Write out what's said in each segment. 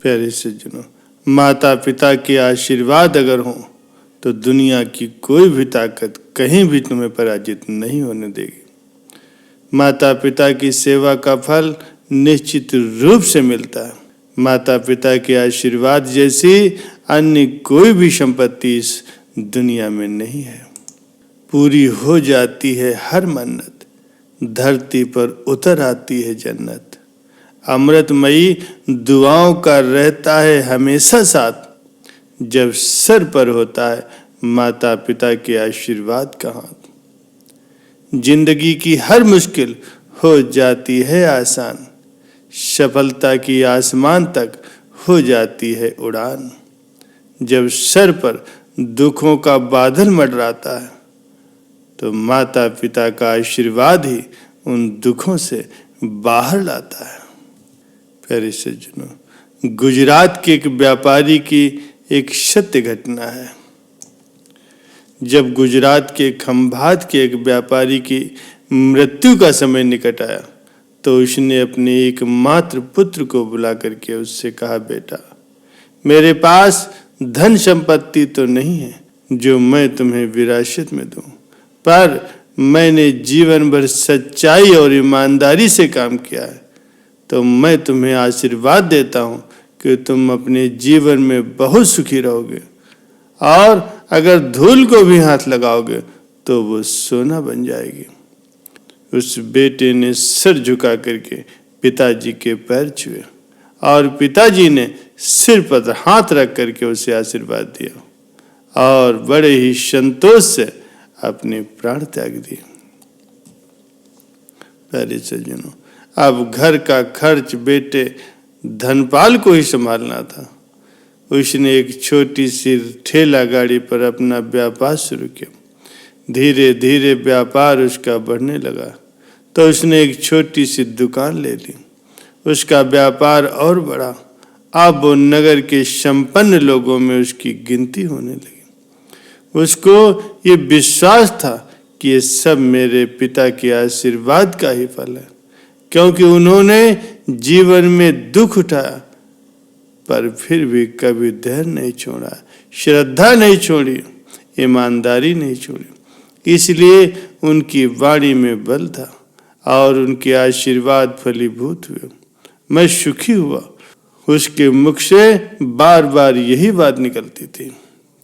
प्यारे सज्जनों, माता पिता के आशीर्वाद अगर हों तो दुनिया की कोई भी ताकत कहीं भी तुम्हें पराजित नहीं होने देगी। माता पिता की सेवा का फल निश्चित रूप से मिलता है। माता पिता के आशीर्वाद जैसी अन्य कोई भी संपत्ति इस दुनिया में नहीं है। पूरी हो जाती है हर मन्नत, धरती पर उतर आती है जन्नत। अमृतमयी दुआओं का रहता है हमेशा साथ, जब सर पर होता है माता पिता के आशीर्वाद का हाथ। जिंदगी की हर मुश्किल हो जाती है आसान, सफलता की आसमान तक हो जाती है उड़ान। जब सर पर दुखों का बादल मंडराता है तो माता पिता का आशीर्वाद ही उन दुखों से बाहर लाता है। प्यारे सज्जनों, गुजरात के एक व्यापारी की एक सत्य घटना है। जब गुजरात के खंभात के एक व्यापारी की मृत्यु का समय निकट आया तो उसने अपने एकमात्र पुत्र को बुला करके उससे कहा, बेटा, मेरे पास धन संपत्ति तो नहीं है जो मैं तुम्हें विरासत में दूं, पर मैंने जीवन भर सच्चाई और ईमानदारी से काम किया है, तो मैं तुम्हें आशीर्वाद देता हूं कि तुम अपने जीवन में बहुत सुखी रहोगे और अगर धूल को भी हाथ लगाओगे तो वो सोना बन जाएगी। उस बेटे ने सिर झुका करके पिताजी के पैर छुए और पिताजी ने सिर पर हाथ रख करके उसे आशीर्वाद दिया और बड़े ही संतोष से अपने प्राण त्याग दिए। प्यारे सज्जनों, अब घर का खर्च बेटे धनपाल को ही संभालना था। उसने एक छोटी सी ठेला गाड़ी पर अपना व्यापार शुरू किया। धीरे धीरे व्यापार उसका बढ़ने लगा तो उसने एक छोटी सी दुकान ले ली। उसका व्यापार और बढ़ा। अब वो नगर के संपन्न लोगों में उसकी गिनती होने लगी। उसको ये विश्वास था कि ये सब मेरे पिता के आशीर्वाद का ही फल है, क्योंकि उन्होंने जीवन में दुख उठाया पर फिर भी कभी धैर्य नहीं छोड़ा, श्रद्धा नहीं छोड़ी, ईमानदारी नहीं छोड़ी। इसलिए उनकी वाणी में बल था और उनके आशीर्वाद फलीभूत हुए। मैं सुखी हुआ। उसके मुख से बार बार यही बात निकलती थी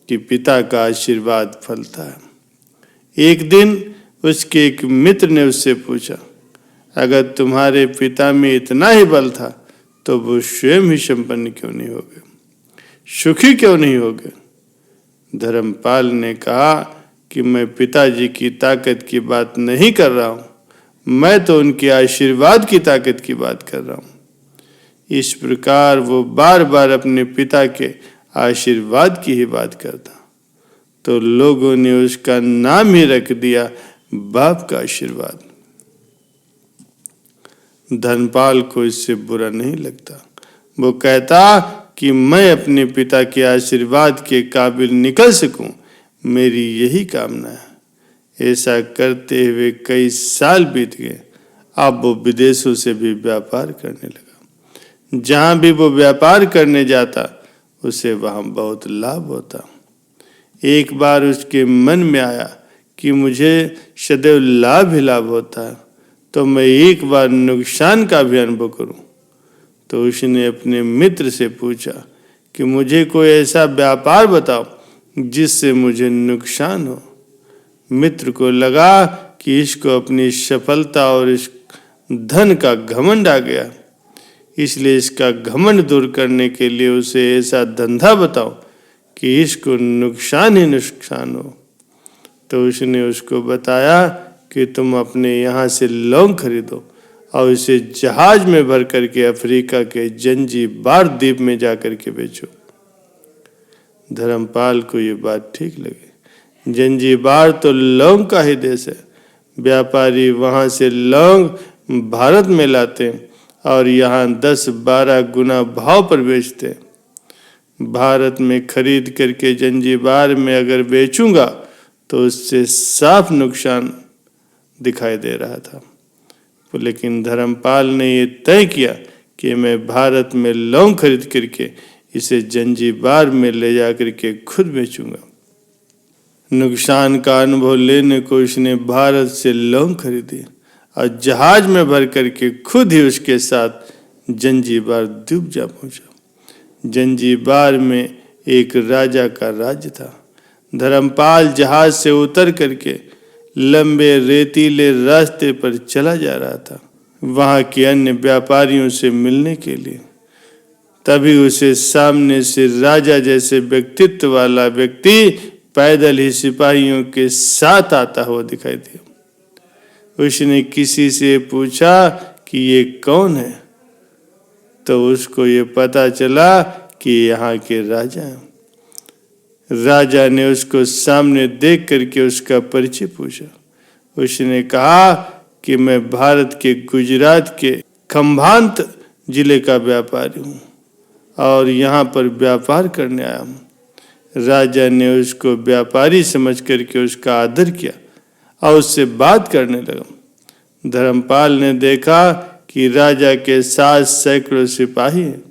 कि पिता का आशीर्वाद फलता है। एक दिन उसके एक मित्र ने उससे पूछा, अगर तुम्हारे पिता में इतना ही बल था तो वो स्वयं ही संपन्न क्यों नहीं हो गए, सुखी क्यों नहीं हो गए? धर्मपाल ने कहा कि मैं पिताजी की ताकत की बात नहीं कर रहा हूं, मैं तो उनके आशीर्वाद की ताकत की बात कर रहा हूं। इस प्रकार वो बार बार अपने पिता के आशीर्वाद की ही बात करता तो लोगों ने उसका नाम ही रख दिया बाप का आशीर्वाद। धनपाल को इससे बुरा नहीं लगता। वो कहता कि मैं अपने पिता के आशीर्वाद के काबिल निकल सकूं, मेरी यही कामना है। ऐसा करते हुए कई साल बीत गए। अब वो विदेशों से भी व्यापार करने लगा। जहां भी वो व्यापार करने जाता उसे वहां बहुत लाभ होता। एक बार उसके मन में आया कि मुझे सदैव लाभ ही लाभ होता है, तो मैं एक बार नुकसान का भी अनुभव करूं। तो उसने अपने मित्र से पूछा कि मुझे कोई ऐसा व्यापार बताओ जिससे मुझे नुकसान हो। मित्र को लगा कि इसको अपनी सफलता और इस धन का घमंड आ गया, इसलिए इसका घमंड दूर करने के लिए उसे ऐसा धंधा बताओ कि इसको नुकसान ही नुकसान हो। तो उसने उसको बताया कि तुम अपने यहाँ से लौंग खरीदो और इसे जहाज में भर करके अफ्रीका के जंजीबार द्वीप में जाकर के बेचो। धर्मपाल को ये बात ठीक लगी। जंजीबार तो लौंग का ही देश है। व्यापारी वहां से लौंग भारत में लाते और यहाँ 10-12 गुना भाव पर बेचते। भारत में खरीद करके जंजीबार में अगर बेचूंगा तो उससे साफ नुकसान दिखाई दे रहा था। लेकिन धर्मपाल ने ये तय किया कि मैं भारत में लौंग खरीद करके इसे जंजीबार में ले जा करके खुद बेचूंगा। नुकसान का अनुभव लेने को उसने भारत से लौंग खरीदी और जहाज में भर करके खुद ही उसके साथ जंजीबार द्वीप जा पहुंचा। जंजीबार में एक राजा का राज्य था। धर्मपाल जहाज से उतर करके लंबे रेतीले रास्ते पर चला जा रहा था वहां के अन्य व्यापारियों से मिलने के लिए। तभी उसे सामने से राजा जैसे व्यक्तित्व वाला व्यक्ति पैदल ही सिपाहियों के साथ आता हुआ दिखाई दिया। उसने किसी से पूछा कि ये कौन है, तो उसको ये पता चला कि यहाँ के राजा हैं। राजा ने उसको सामने देख करके उसका परिचय पूछा। उसने कहा कि मैं भारत के गुजरात के खंभात जिले का व्यापारी हूँ और यहाँ पर व्यापार करने आया हूँ। राजा ने उसको व्यापारी समझ करके उसका आदर किया और उससे बात करने लगा। धर्मपाल ने देखा कि राजा के साथ सैकड़ों सिपाही हैं,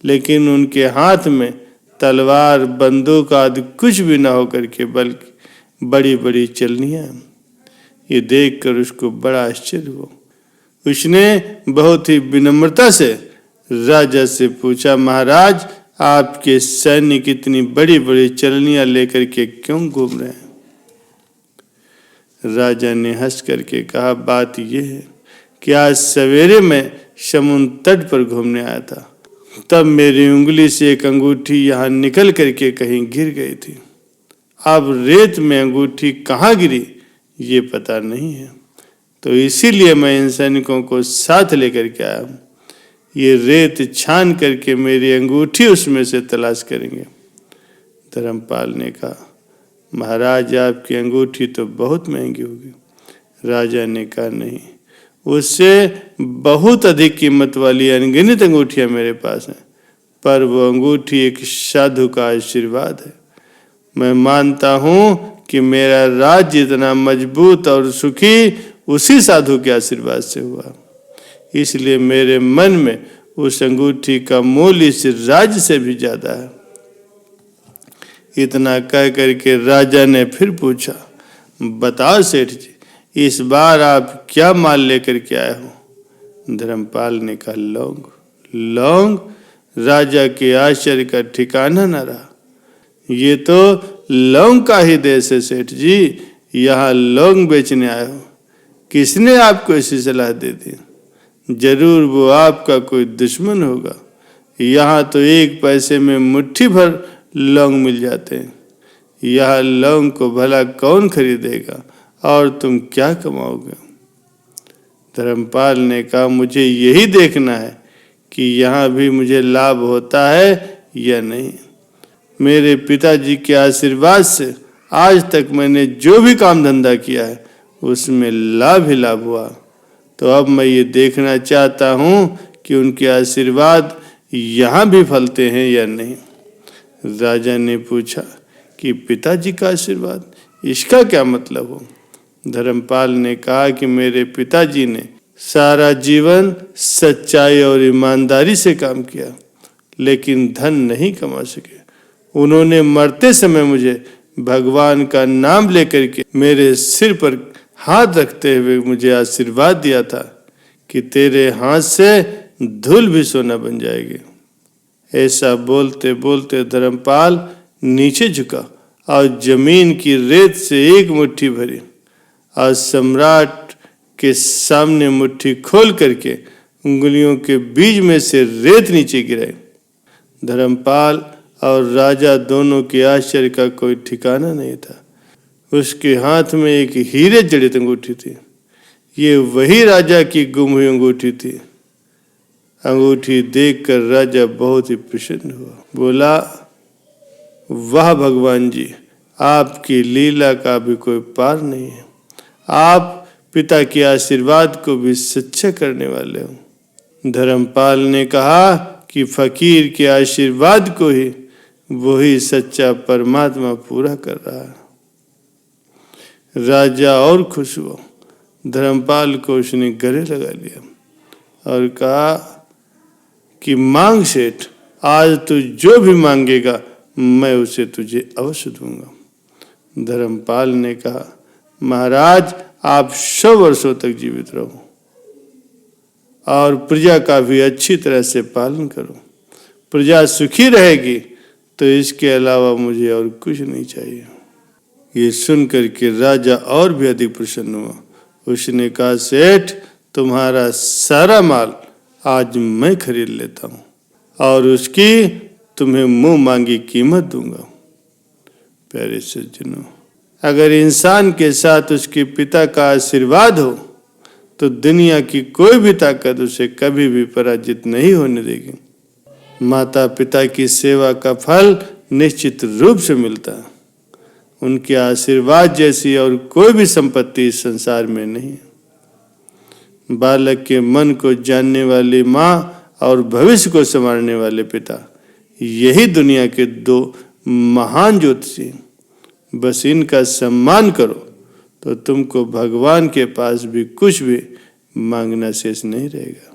लेकिन उनके हाथ में तलवार बंदूक आदि कुछ भी न होकर के बल्कि बड़ी बड़ी चलनियाँ हैं। ये देखकर उसको बड़ा आश्चर्य हुआ। उसने बहुत ही विनम्रता से राजा से पूछा, महाराज आपके सैनिक इतनी बड़ी बड़ी चलनियाँ लेकर के क्यों घूम रहे हैं? राजा ने हंस करके कहा, बात यह है कि आज सवेरे मैं समुद्र तट पर घूमने आया था, तब मेरी उंगली से एक अंगूठी यहाँ निकल करके कहीं गिर गई थी। अब रेत में अंगूठी कहाँ गिरी ये पता नहीं है, तो इसीलिए मैं इन सैनिकों को साथ लेकर के आया हूँ। ये रेत छान करके मेरी अंगूठी उसमें से तलाश करेंगे। धर्मपाल ने कहा, महाराज आपकी अंगूठी तो बहुत महंगी होगी। राजा ने कहा, नहीं, उससे बहुत अधिक कीमत वाली अनगिनत अंगूठियां मेरे पास हैं, पर वो अंगूठी एक साधु का आशीर्वाद है। मैं मानता हूँ कि मेरा राज्य इतना मजबूत और सुखी उसी साधु के आशीर्वाद से हुआ, इसलिए मेरे मन में उस अंगूठी का मूल्य इस राज्य से भी ज्यादा है। इतना कह करके राजा ने फिर पूछा, बताओ सेठ जी, इस बार आप क्या माल लेकर के आए हो? धर्मपाल ने कहा, लौंग। लौंग? राजा के आश्चर्य का ठिकाना न रहा। ये तो लौंग का ही देश है सेठ जी, यहाँ लौंग बेचने आए हो। किसने आपको ऐसी सलाह दे दी? जरूर वो आपका कोई दुश्मन होगा। यहाँ तो एक पैसे में मुट्ठी भर लौंग मिल जाते हैं। यह लौंग को भला कौन खरीदेगा और तुम क्या कमाओगे? धर्मपाल ने कहा, मुझे यही देखना है कि यहाँ भी मुझे लाभ होता है या नहीं। मेरे पिताजी के आशीर्वाद से आज तक मैंने जो भी काम धंधा किया है उसमें लाभ ही लाभ हुआ, तो अब मैं ये देखना चाहता हूँ कि उनके आशीर्वाद यहाँ भी फलते हैं या नहीं। राजा ने पूछा कि पिताजी का आशीर्वाद, इसका क्या मतलब हो? धर्मपाल ने कहा कि मेरे पिताजी ने सारा जीवन सच्चाई और ईमानदारी से काम किया, लेकिन धन नहीं कमा सके। उन्होंने मरते समय मुझे भगवान का नाम लेकर के मेरे सिर पर हाथ रखते हुए मुझे आशीर्वाद दिया था कि तेरे हाथ से धूल भी सोना बन जाएगी। ऐसा बोलते बोलते धर्मपाल नीचे झुका और जमीन की रेत से एक मुट्ठी भरी और सम्राट के सामने मुट्ठी खोल करके उंगलियों के बीच में से रेत नीचे गिराई। धर्मपाल और राजा दोनों के आश्चर्य का कोई ठिकाना नहीं था। उसके हाथ में एक हीरे जड़ित अंगूठी थी। ये वही राजा की गुम हुई अंगूठी थी। अंगूठी देखकर राजा बहुत ही प्रसन्न हुआ। बोला, वाह भगवान जी, आपकी लीला का भी कोई पार नहीं है। आप पिता के आशीर्वाद को भी सच्चा करने वाले हो। धर्मपाल ने कहा कि फकीर के आशीर्वाद को ही वही सच्चा परमात्मा पूरा कर रहा है। राजा और खुश हुआ। धर्मपाल को उसने गले लगा लिया और कहा, कि मांग सेठ, आज तू जो भी मांगेगा मैं उसे तुझे अवश्य दूंगा। धर्मपाल ने कहा, महाराज आप 100 वर्षों तक जीवित रहो और प्रजा का भी अच्छी तरह से पालन करो। प्रजा सुखी रहेगी तो इसके अलावा मुझे और कुछ नहीं चाहिए। ये सुनकर के राजा और भी अधिक प्रसन्न हुआ। उसने कहा, सेठ तुम्हारा सारा माल आज मैं खरीद लेता हूँ और उसकी तुम्हें मुंह मांगी कीमत दूंगा। प्यारे सज्जनों, अगर इंसान के साथ उसके पिता का आशीर्वाद हो तो दुनिया की कोई भी ताकत उसे कभी भी पराजित नहीं होने देगी। माता पिता की सेवा का फल निश्चित रूप से मिलता है। उनके आशीर्वाद जैसी और कोई भी संपत्ति इस संसार में नहीं है। बालक के मन को जानने वाली माँ और भविष्य को संवारने वाले पिता, यही दुनिया के 2 महान ज्योतिषी। बस इनका सम्मान करो तो तुमको भगवान के पास भी कुछ भी मांगना शेष नहीं रहेगा।